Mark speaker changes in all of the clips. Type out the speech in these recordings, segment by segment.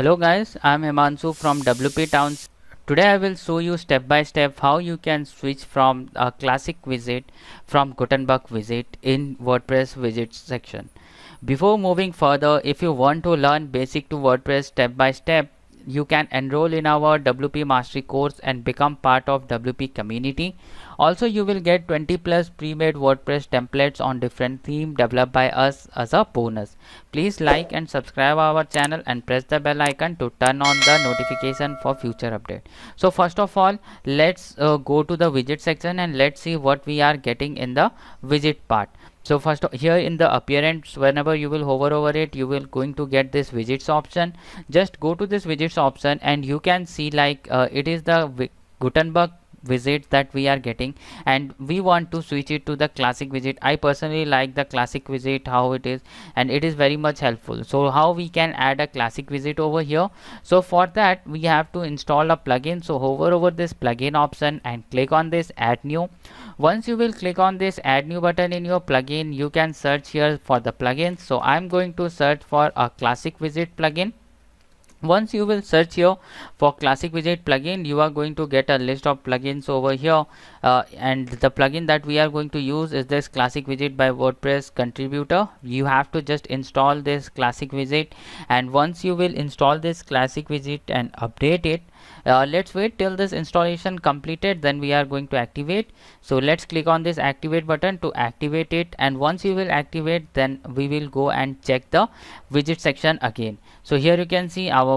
Speaker 1: Hello guys, I am Himanshu from WP Towns. Today I will show you step by step how you can switch from a classic widget from Gutenberg widget in WordPress widgets section. Before moving further, if you want to learn basic to WordPress step by step, you can enroll in our WP Mastery course and become part of WP community. Also, you will get 20 plus pre-made WordPress templates on different themes developed by us as a bonus. Please like and subscribe our channel and press the bell icon to turn on the notification for future update. So first of all, let's go to the widget section and let's see what we are getting in the widget part. So first here in the appearance, whenever you will hover over it, you will going to get this widgets option. Just go to this widgets option and you can see like it is the Gutenberg widget that we are getting, and we want to switch it to the classic widget. I personally like the classic widget how it is, and it is very much helpful. So how we can add a classic widget over here? So for that we have to install a plugin. So hover over this plugin option and click on this add new. Once you will click on this add new button in your plugin, you can search here for the plugins. So I'm going to search for a classic widget plugin. Once you will search here for classic widget plugin, you are going to get a list of plugins over here, and the plugin that we are going to use is this classic widget by WordPress contributor. You have to just install this classic widget, and once you will install this classic widget and update it, let's wait till this installation completed, then we are going to activate. So let's click on this activate button to activate it, and once you will activate, then we will go and check the widget section again. So here you can see our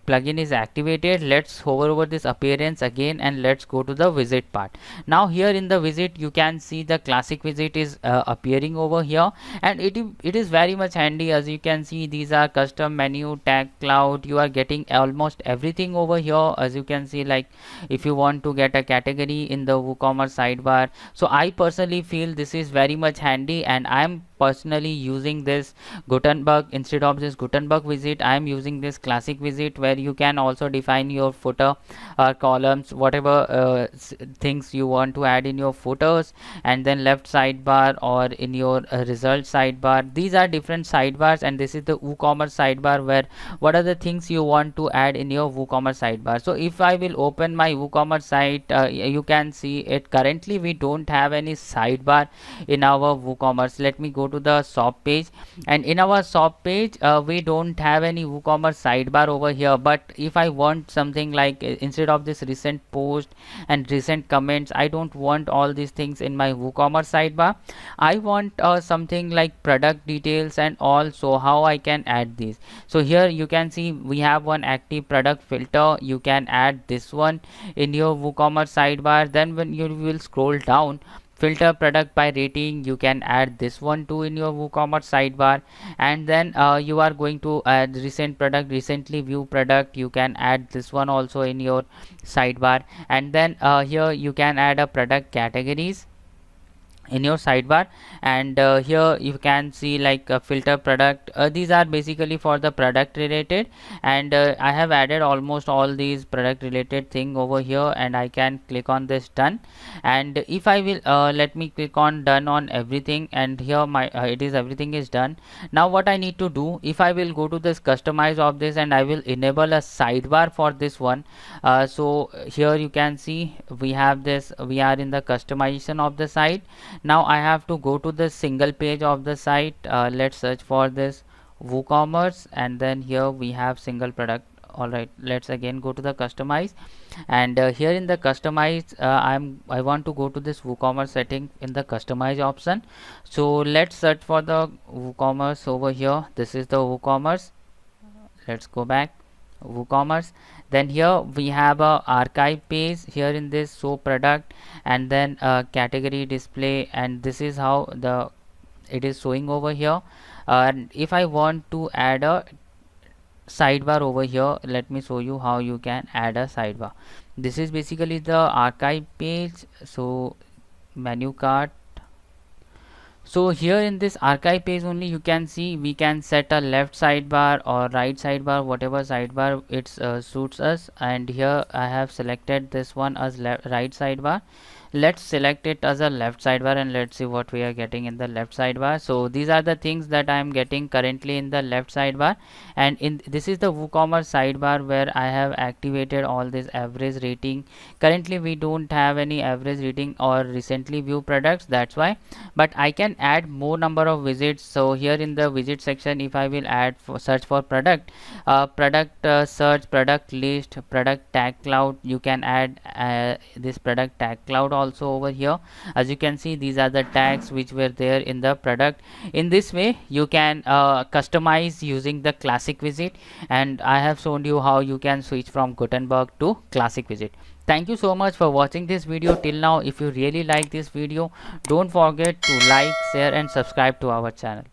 Speaker 1: plugin is activated. Let's hover over this appearance again and let's go to the widget part. Now here in the widget you can see the classic widget is appearing over here, and it is very much handy. As you can see, these are custom menu, tag cloud. You are getting almost everything over here. As you can see, like if you want to get a category in the WooCommerce sidebar. So I personally feel this is very much handy, and I am personally using this Gutenberg instead of this Gutenberg widget. I am using this classic widget where you can also define your footer or columns, whatever things you want to add in your footers, and then left sidebar or in your result sidebar. These are different sidebars, and this is the WooCommerce sidebar where what are the things you want to add in your WooCommerce sidebar. So if I will open my WooCommerce site, you can see it currently we don't have any sidebar in our WooCommerce. Let me go to the shop page, and in our shop page we don't have any WooCommerce sidebar over here. But if I want something like instead of this recent post and recent comments, I don't want all these things in my WooCommerce sidebar. I want something like product details and also how I can add these. So here you can see we have one active product filter. You can add this one in your WooCommerce sidebar. Then when you will scroll down, filter product by rating, you can add this one too in your WooCommerce sidebar. And then you are going to add recent product, recently viewed product. You can add this one also in your sidebar. And then here you can add a product categories in your sidebar, and here you can see like a filter product. These are basically for the product related, and I have added almost all these product related thing over here, and I can click on this done. And if I will let me click on done on everything, and here my it is everything is done. Now what I need to do, if I will go to this customize of this, and I will enable a sidebar for this one. So here you can see we have this, we are in the customization of the site. Now I have to go to the single page of the site. Let's search for this WooCommerce, and then here we have single product. Alright, let's again go to the customize, and here in the customize I want to go to this WooCommerce setting in the customize option. So let's search for the WooCommerce over here. This is the WooCommerce. Let's go back WooCommerce. Then here we have a archive page here in this show product, and then category display, and this is how the it is showing over here. And if I want to add a sidebar over here, let me show you how you can add a sidebar. This is basically the archive page. So menu card. So here in this archive page only you can see we can set a left sidebar or right sidebar, whatever sidebar it suits us. And here I have selected this one as right sidebar. let's select it as a left sidebar and let's see what we are getting in the left sidebar. So these are the things that I am getting currently in the left sidebar, and in this is the WooCommerce sidebar where I have activated all this average rating. Currently we don't have any average rating or recently view products, that's why, but I can add more number of widgets. So here in the widget section, if I will add for search for product, search product list, product tag cloud, you can add this product tag cloud also over here. As you can see, these are the tags which were there in the product. In this way you can customize using the classic widget, and I have shown you how you can switch from Gutenberg to classic widget. Thank you so much for watching this video till now. If you really like this video, don't forget to like, share and subscribe to our channel.